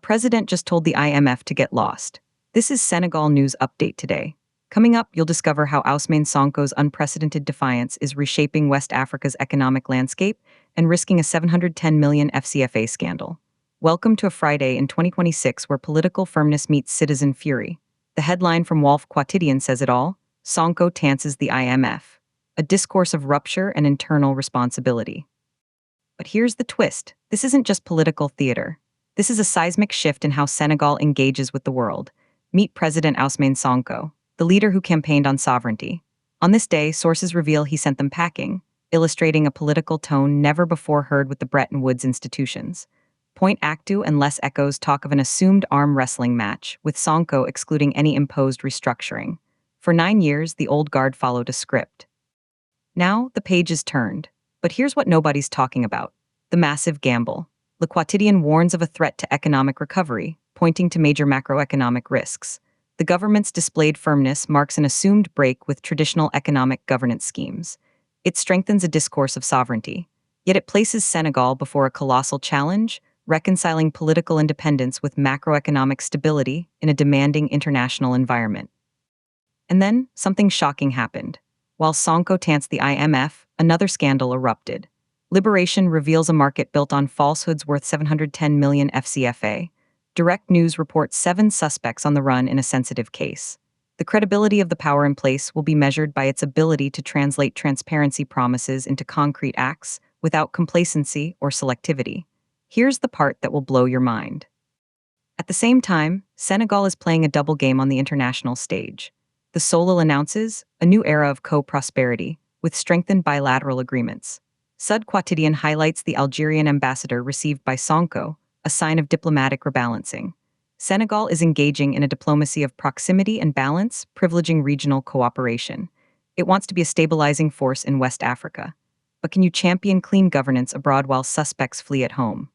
president just told the IMF to get lost. This is Senegal news update today. Coming up, you'll discover how Ousmane Sonko's unprecedented defiance is reshaping West Africa's economic landscape and risking a 710 million FCFA scandal. Welcome to a Friday in 2026 where political firmness meets citizen fury. The headline from Wolf Quotidian says it all: Sonko tances the IMF. A discourse of rupture and internal responsibility. But here's the twist. This isn't just political theater. This is a seismic shift in how Senegal engages with the world. Meet President Ousmane Sonko, the leader who campaigned on sovereignty. On this day, sources reveal he sent them packing, illustrating a political tone never before heard with the Bretton Woods institutions. Point Actu and Les Echos talk of an assumed arm wrestling match, with Sonko excluding any imposed restructuring. For 9 years, the old guard followed a script. Now, the page is turned. But here's what nobody's talking about: the massive gamble. Le Quotidien warns of a threat to economic recovery, pointing to major macroeconomic risks. The government's displayed firmness marks an assumed break with traditional economic governance schemes. It strengthens a discourse of sovereignty. Yet it places Senegal before a colossal challenge, reconciling political independence with macroeconomic stability in a demanding international environment. And then, something shocking happened. While Sonko tanced the IMF, another scandal erupted. Liberation reveals a market built on falsehoods worth 710 million FCFA. Direct News reports 7 suspects on the run in a sensitive case. The credibility of the power in place will be measured by its ability to translate transparency promises into concrete acts without complacency or selectivity. Here's the part that will blow your mind. At the same time, Senegal is playing a double game on the international stage. The Solil announces a new era of co-prosperity, with strengthened bilateral agreements. Sud Quotidien highlights the Algerian ambassador received by Sonko, a sign of diplomatic rebalancing. Senegal is engaging in a diplomacy of proximity and balance, privileging regional cooperation. It wants to be a stabilizing force in West Africa. But can you champion clean governance abroad while suspects flee at home?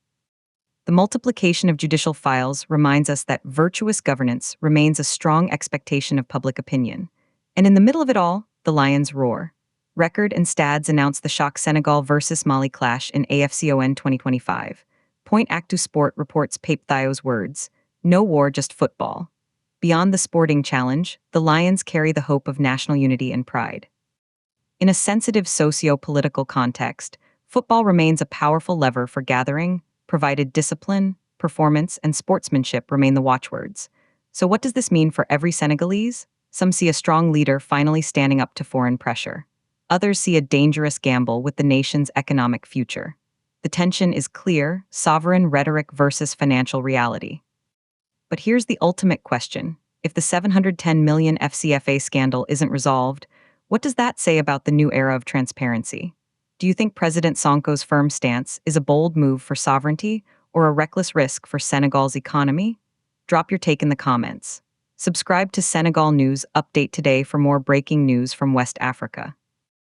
The multiplication of judicial files reminds us that virtuous governance remains a strong expectation of public opinion. And in the middle of it all, the lions roar. Record and Stads announced the shock Senegal versus Mali clash in AFCON 2025. Point Actu Sport reports Pape Thio's words: "No war, just football." Beyond the sporting challenge, the Lions carry the hope of national unity and pride. In a sensitive socio-political context, football remains a powerful lever for gathering, provided discipline, performance, and sportsmanship remain the watchwords. So what does this mean for every Senegalese? Some see a strong leader finally standing up to foreign pressure. Others see a dangerous gamble with the nation's economic future. The tension is clear: sovereign rhetoric versus financial reality. But here's the ultimate question. If the 710 million FCFA scandal isn't resolved, what does that say about the new era of transparency? Do you think President Sonko's firm stance is a bold move for sovereignty or a reckless risk for Senegal's economy? Drop your take in the comments. Subscribe to Senegal News Update today for more breaking news from West Africa.